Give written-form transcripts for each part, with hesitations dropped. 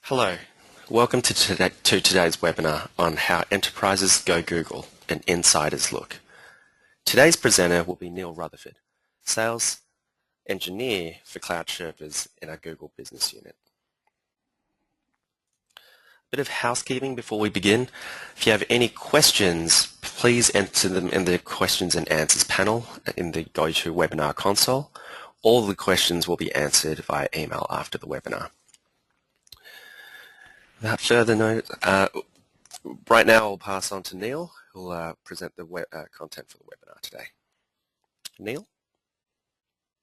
Hello, welcome to today's webinar on how enterprises go Google, an insider's look. Today's presenter will be Neil Rutherford, Sales Engineer for Cloud Sherpas in our Google Business Unit. A bit of housekeeping before we begin. If you have any questions, please enter them in the questions and answers panel in the GoToWebinar console. All the questions will be answered via email after the webinar. Without further note, right now I'll pass on to Neil, who will present the content for the webinar today. Neil?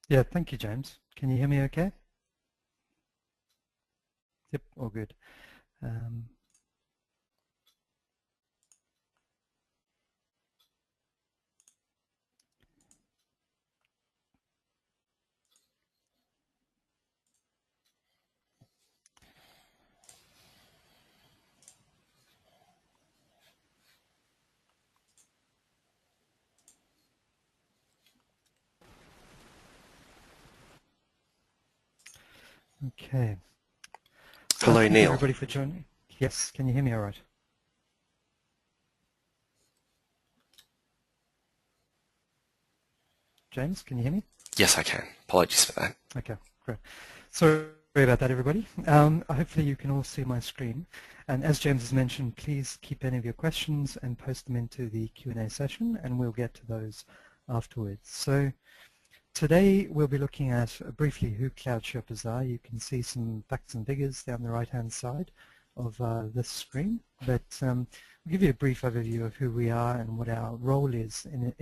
Yeah, thank you, James. Can you hear me okay? Yep, all good. Okay. Hello, Thank Neil. you, everybody, for joining. Yes, can you hear me all right? James, can you hear me? Yes, I can. Apologies for that. Okay, great. Sorry about that, everybody. Hopefully you can all see my screen. And as James has mentioned, please keep any of your questions and post them into the Q&A session, and we'll get to those afterwards. So today we'll be looking at briefly who Cloud Sherpas are. You can see some facts and figures down the right-hand side of this screen, but I'll give you a brief overview of who we are and what our role is in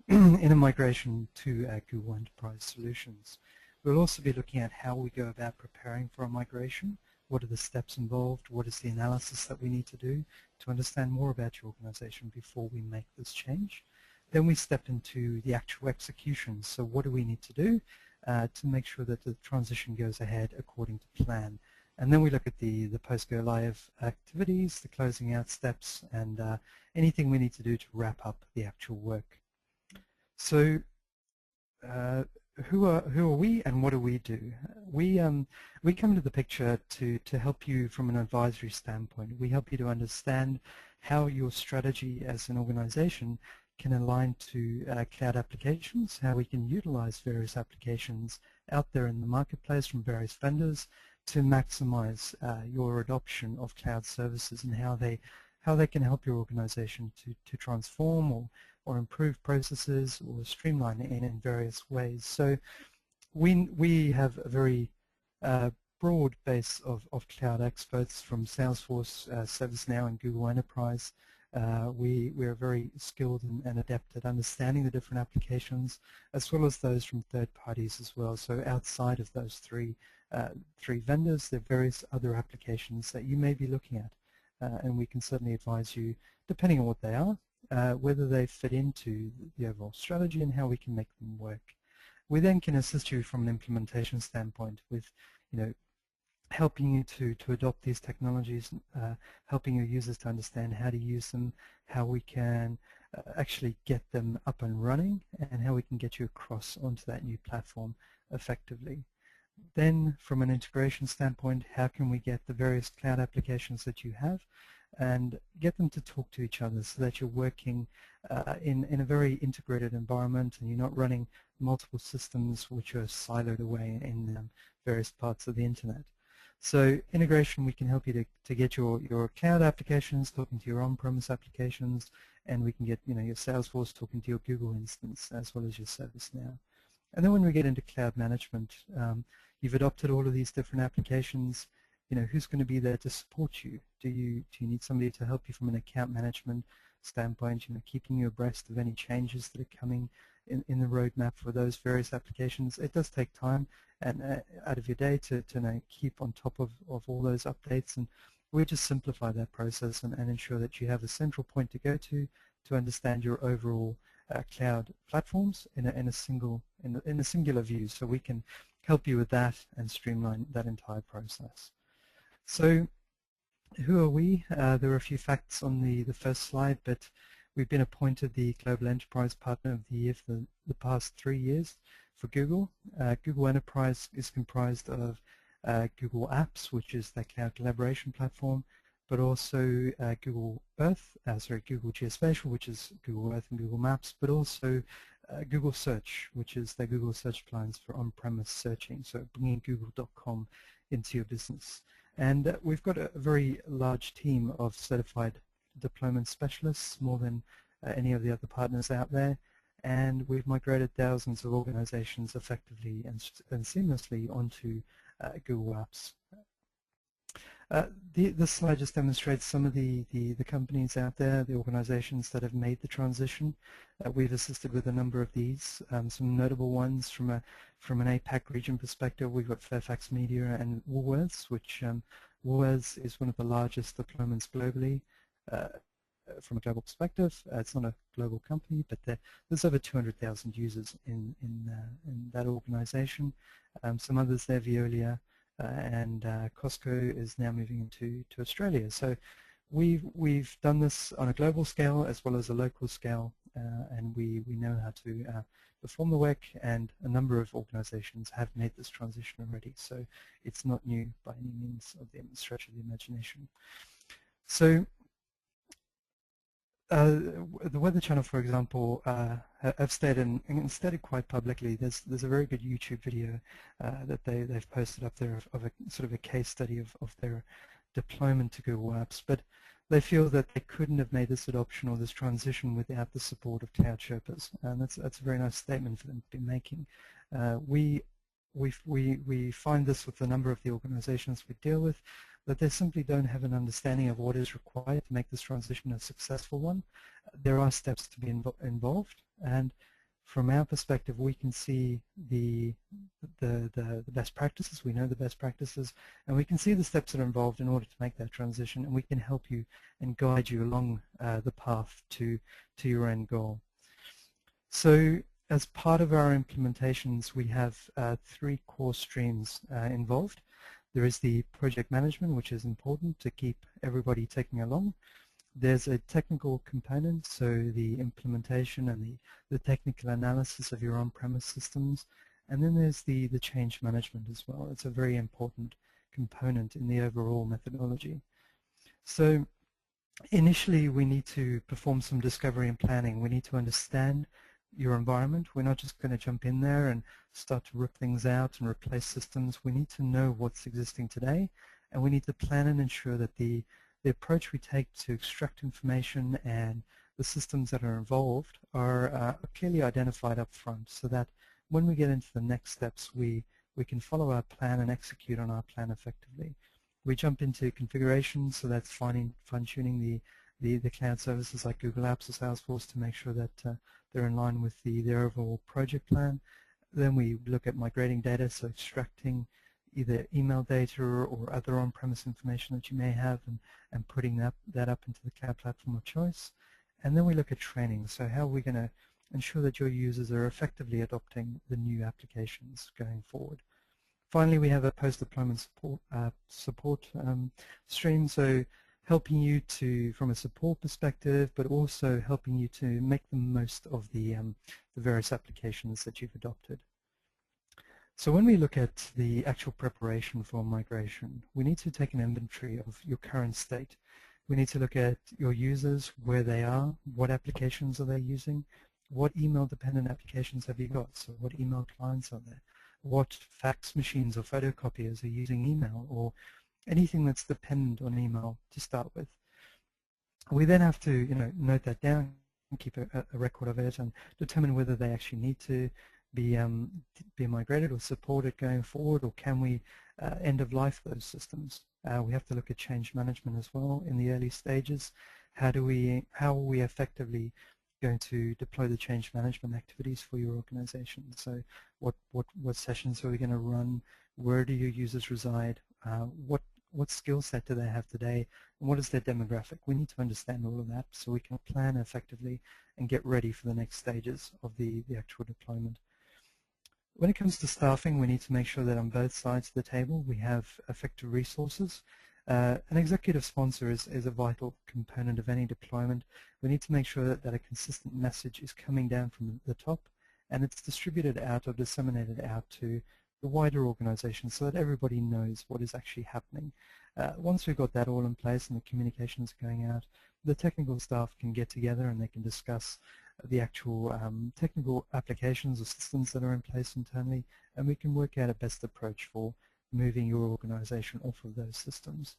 a migration to Google Enterprise Solutions. We'll also be looking at how we go about preparing for a migration, what are the steps involved, what is the analysis that we need to do to understand more about your organization before we make this change. Then we step into the actual execution. So what do we need to do to make sure that the transition goes ahead according to plan? And then we look at the post-go live activities, the closing out steps, and anything we need to do to wrap up the actual work. So who are we and what do we do? We come to the picture to help you from an advisory standpoint. We help you to understand how your strategy as an organization can align to cloud applications, how we can utilize various applications out there in the marketplace from various vendors to maximize your adoption of cloud services and how they can help your organization to transform or improve processes or streamline it in various ways. So we have a very broad base of cloud experts from Salesforce, ServiceNow, and Google Enterprise. We're very skilled and adept at understanding the different applications, as well as those from third parties as well. So outside of those three vendors, there are various other applications that you may be looking at, and we can certainly advise you, depending on what they are, whether they fit into the overall strategy and how we can make them work. We then can assist you from an implementation standpoint with, helping you to adopt these technologies, helping your users to understand how to use them, how we can actually get them up and running, and how we can get you across onto that new platform effectively. Then from an integration standpoint, how can we get the various cloud applications that you have and get them to talk to each other so that you're working in a very integrated environment and you're not running multiple systems which are siloed away in various parts of the internet. So integration, we can help you to get your cloud applications talking to your on-premise applications, and we can get your Salesforce talking to your Google instance as well as your ServiceNow. And then when we get into cloud management, you've adopted all of these different applications. Who's going to be there to support you? Do you need somebody to help you from an account management standpoint, keeping you abreast of any changes that are coming in the roadmap for those various applications? It does take time and out of your day to keep on top of all those updates, and we just simplify that process and ensure that you have a central point to go to understand your overall cloud platforms in a singular view, so we can help you with that and streamline that entire process. So who are we? There are a few facts on the first slide, but we've been appointed the Global Enterprise Partner of the Year for the past 3 years for Google. Google Enterprise is comprised of Google Apps, which is the cloud collaboration platform, but also Google Geospatial, which is Google Earth and Google Maps, but also Google Search, which is the Google Search appliance for on-premise searching, so bringing google.com into your business. And we've got a very large team of certified deployment specialists, more than any of the other partners out there, and we've migrated thousands of organizations effectively and seamlessly onto Google Apps. This slide just demonstrates some of the companies out there, the organizations that have made the transition. We've assisted with a number of these. Some notable ones from an APAC region perspective, we've got Fairfax Media and Woolworths, which Woolworths is one of the largest deployments globally. From a global perspective, it's not a global company, but there's over 200,000 users in that organization. Some others there, Veolia, and Costco is now moving into Australia. So we've done this on a global scale as well as a local scale, and we know how to perform the work, and a number of organizations have made this transition already. So it's not new by any means of the stretch of the imagination. So the Weather Channel, for example, have stated and stated quite publicly. There's a very good YouTube video that they've posted up there of a sort of a case study of their deployment to Google Apps. But they feel that they couldn't have made this adoption or this transition without the support of Cloud Sherpas, and that's a very nice statement for them to be making. We find this with a number of the organizations we deal with, that they simply don't have an understanding of what is required to make this transition a successful one. There are steps to be involved, and from our perspective, we can see the best practices. We know the best practices, and we can see the steps that are involved in order to make that transition, and we can help you and guide you along the path to your end goal. So as part of our implementations, we have 3 core streams involved. There is the project management, which is important to keep everybody taking along. There's a technical component, so the implementation and the technical analysis of your on-premise systems. And then there's the change management as well. It's a very important component in the overall methodology. So initially, we need to perform some discovery and planning. We need to understand your environment. We're not just going to jump in there and start to rip things out and replace systems. We need to know what's existing today, and we need to plan and ensure that the approach we take to extract information and the systems that are involved are clearly identified up front, so that when we get into the next steps, we can follow our plan and execute on our plan effectively. We jump into configuration, so that's fine-tuning the cloud services like Google Apps or Salesforce to make sure that they're in line with their overall project plan. Then we look at migrating data, so extracting either email data or other on-premise information that you may have and putting that up into the cloud platform of choice. And then we look at training, so how are we going to ensure that your users are effectively adopting the new applications going forward. Finally, we have a post-deployment support stream, so helping you from a support perspective, but also helping you to make the most of the various applications that you've adopted. So when we look at the actual preparation for migration, we need to take an inventory of your current state. We need to look at your users, where they are, what applications are they using, what email-dependent applications have you got, so what email clients are there, what fax machines or photocopiers are using email, or anything that's dependent on email to start with. We then have to note that down and keep a record of it and determine whether they actually need to be migrated or supported going forward, or can we end of life those systems. We have to look at change management as well in the early stages. How are we effectively going to deploy the change management activities for your organization? So what sessions are we going to run? Where do your users reside? What skill set do they have today? And what is their demographic? We need to understand all of that so we can plan effectively and get ready for the next stages of the actual deployment. When it comes to staffing, we need to make sure that on both sides of the table we have effective resources. An executive sponsor is a vital component of any deployment. We need to make sure that a consistent message is coming down from the top and it's distributed out or disseminated out to the wider organization so that everybody knows what is actually happening. Once we've got that all in place and the communications going out, the technical staff can get together and they can discuss the actual technical applications or systems that are in place internally, and we can work out a best approach for moving your organization off of those systems.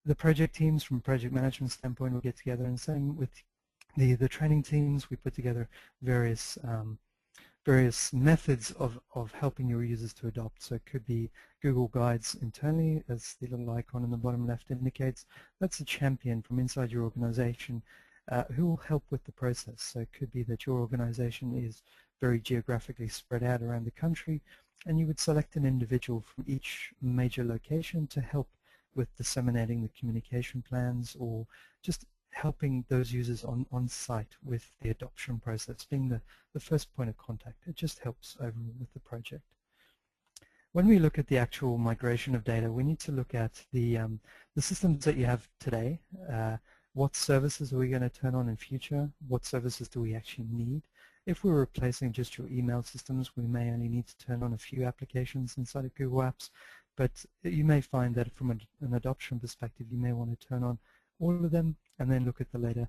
The project teams, from a project management standpoint, will get together, and same with the training teams, we put together various methods of helping your users to adopt. So it could be Google Guides internally, as the little icon in the bottom left indicates. That's a champion from inside your organization who will help with the process. So it could be that your organization is very geographically spread out around the country, and you would select an individual from each major location to help with disseminating the communication plans, or just helping those users on site with the adoption process, being the first point of contact. It just helps overall with the project. When we look at the actual migration of data, we need to look at the systems that you have today. What services are we going to turn on in future? What services do we actually need? If we're replacing just your email systems, we may only need to turn on a few applications inside of Google Apps, but you may find that from an adoption perspective, you may want to turn on all of them and then look at later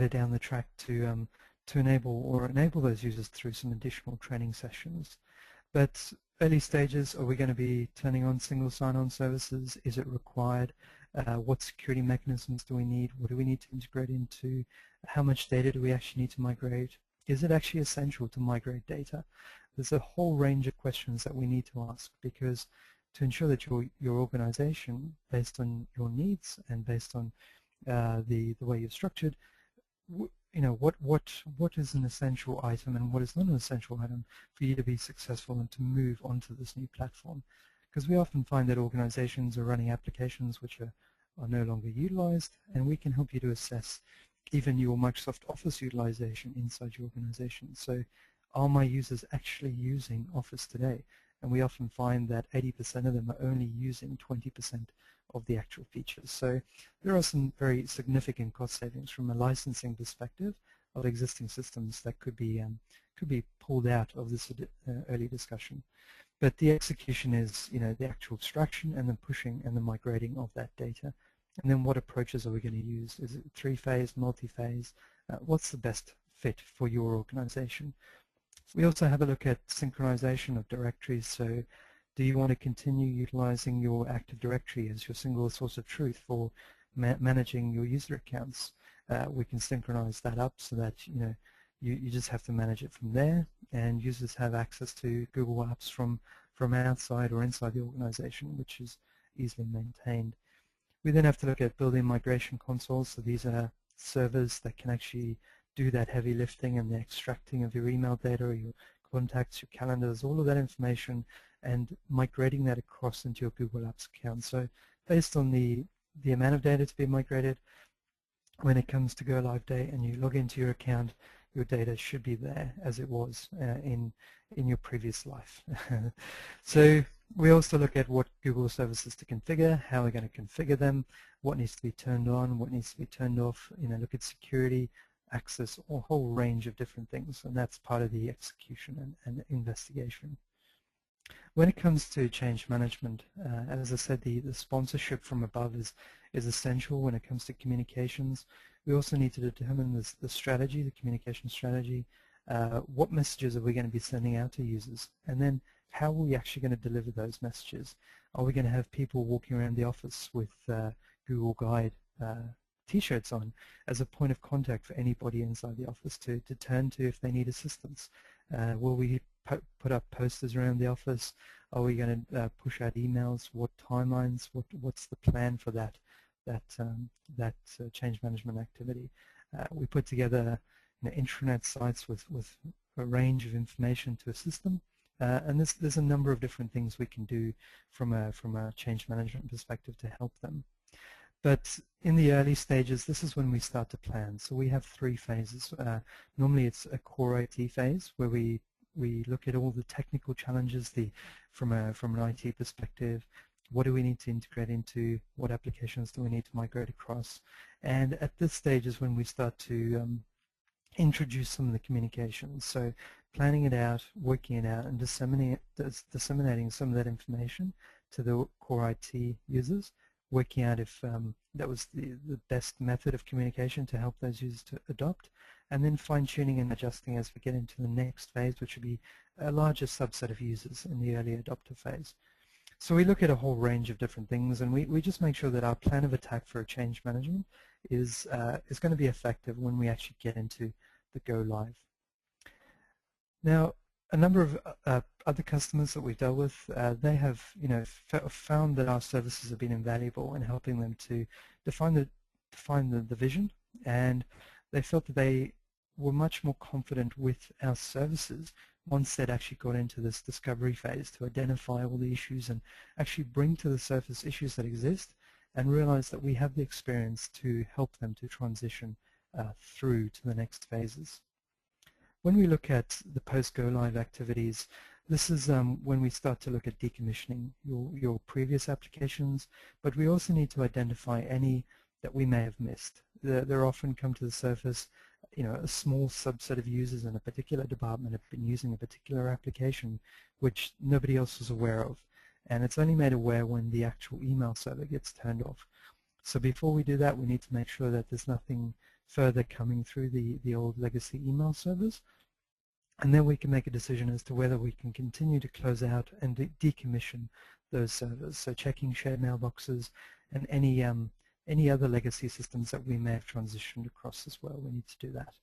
down the track to enable those users through some additional training sessions. But early stages, are we going to be turning on single sign-on services? Is it required? What security mechanisms do we need? What do we need to integrate into? How much data do we actually need to migrate? Is it actually essential to migrate data? There's a whole range of questions that we need to ask, because to ensure that your organization, based on your needs and based on the way you're structured, what is an essential item and what is not an essential item for you to be successful and to move onto this new platform. Because we often find that organizations are running applications which are no longer utilized, and we can help you to assess even your Microsoft Office utilization inside your organization. So are my users actually using Office today? And we often find that 80% of them are only using 20% of the actual features. So there are some very significant cost savings from a licensing perspective of existing systems that could be pulled out of this early discussion. But the execution is, the actual extraction and the pushing and the migrating of that data. And then what approaches are we going to use? Is it three-phase, multi-phase? What's the best fit for your organization? We also have a look at synchronization of directories. So do you want to continue utilizing your Active Directory as your single source of truth for managing your user accounts? We can synchronize that up so that you just have to manage it from there, and users have access to Google Apps from outside or inside the organization, which is easily maintained. We then have to look at building migration consoles. So these are servers that can actually do that heavy lifting and the extracting of your email data, your contacts, your calendars, all of that information, and migrating that across into your Google Apps account. So based on the amount of data to be migrated, when it comes to go live day and you log into your account, your data should be there as it was in your previous life. So we also look at what Google services to configure, how we're going to configure them, what needs to be turned on, what needs to be turned off, look at security, access, a whole range of different things, and that's part of the execution and investigation. When it comes to change management, as I said, the sponsorship from above is essential when it comes to communications. We also need to determine the strategy, the communication strategy. What messages are we going to be sending out to users? And then how are we actually going to deliver those messages? Are we going to have people walking around the office with Google Guide T-shirts on as a point of contact for anybody inside the office to turn to if they need assistance? Will we put up posters around the office? Are we going to push out emails? What timelines? What's the plan for that change management activity? We put together intranet sites with a range of information to assist them, and there's a number of different things we can do from a change management perspective to help them. But in the early stages, this is when we start to plan. So we have 3 phases. Normally it's a core IT phase where we look at all the technical challenges from an IT perspective. What do we need to integrate into? What applications do we need to migrate across? And at this stage is when we start to introduce some of the communications. So planning it out, working it out, and disseminating some of that information to the core IT users, working out if that was the best method of communication to help those users to adopt, and then fine-tuning and adjusting as we get into the next phase, which would be a larger subset of users in the early adopter phase. So we look at a whole range of different things, and we just make sure that our plan of attack for a change management is going to be effective when we actually get into the go live. Now, a number of other customers that we've dealt with, they have found that our services have been invaluable in helping them to define the vision, and they felt that they were much more confident with our services once they'd actually got into this discovery phase to identify all the issues and actually bring to the surface issues that exist and realize that we have the experience to help them to transition through to the next phases. When we look at the post-go-live activities, this is when we start to look at decommissioning your previous applications, but we also need to identify any that we may have missed. They're often come to the surface, a small subset of users in a particular department have been using a particular application which nobody else was aware of, and it's only made aware when the actual email server gets turned off. So before we do that, we need to make sure that there's nothing further coming through the old legacy email servers, and then we can make a decision as to whether we can continue to close out and decommission those servers. So checking shared mailboxes and any other legacy systems that we may have transitioned across as well. We need to do that.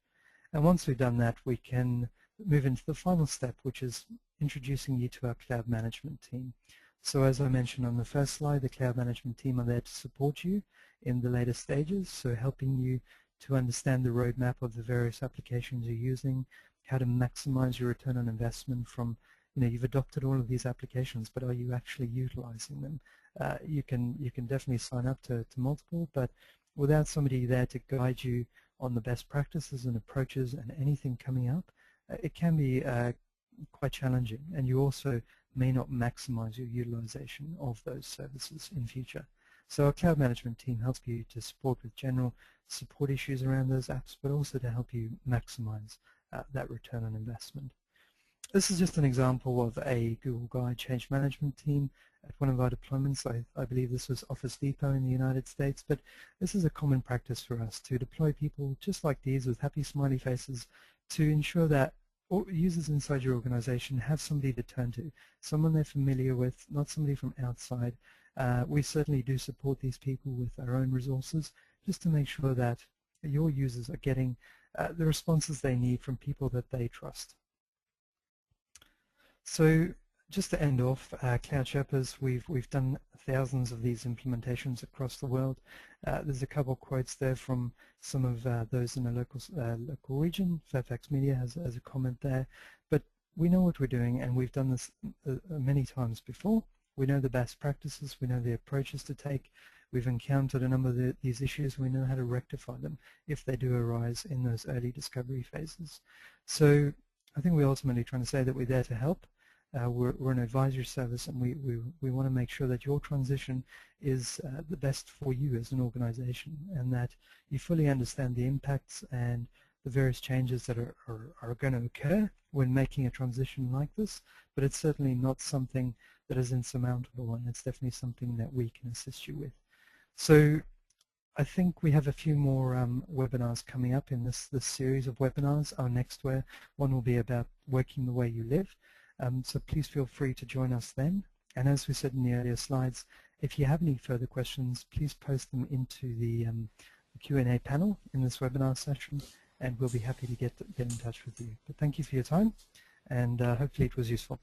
And once we've done that, we can move into the final step, which is introducing you to our cloud management team. So as I mentioned on the first slide, the cloud management team are there to support you in the later stages, so helping you to understand the roadmap of the various applications you're using, how to maximize your return on investment from, you've adopted all of these applications, but are you actually utilizing them? You can definitely sign up to multiple, but without somebody there to guide you on the best practices and approaches and anything coming up, it can be quite challenging, and you also may not maximize your utilization of those services in future. So our cloud management team helps you to support with general support issues around those apps, but also to help you maximize that return on investment. This is just an example of a Google Guide change management team at one of our deployments. I believe this was Office Depot in the United States, but this is a common practice for us to deploy people just like these with happy smiley faces to ensure that users inside your organization have somebody to turn to, someone they're familiar with, not somebody from outside. We certainly do support these people with our own resources just to make sure that your users are getting the responses they need from people that they trust. So just to end off, Cloud Sherpas, we've done thousands of these implementations across the world. There's a couple of quotes there from some of those in a local region. Fairfax Media has a comment there. But we know what we're doing, and we've done this many times before. We know the best practices. We know the approaches to take. We've encountered a number of these issues. We know how to rectify them if they do arise in those early discovery phases. So I think we're ultimately trying to say that we're there to help. We're an advisory service, and we want to make sure that your transition is the best for you as an organization, and that you fully understand the impacts and the various changes that are going to occur when making a transition like this, but it's certainly not something that is insurmountable, and it's definitely something that we can assist you with. So I think we have a few more webinars coming up in this series of webinars. Our next one will be about working the way you live. So please feel free to join us then. And as we said in the earlier slides, if you have any further questions, please post them into the Q&A panel in this webinar session, and we'll be happy to get in touch with you. But thank you for your time, and hopefully it was useful.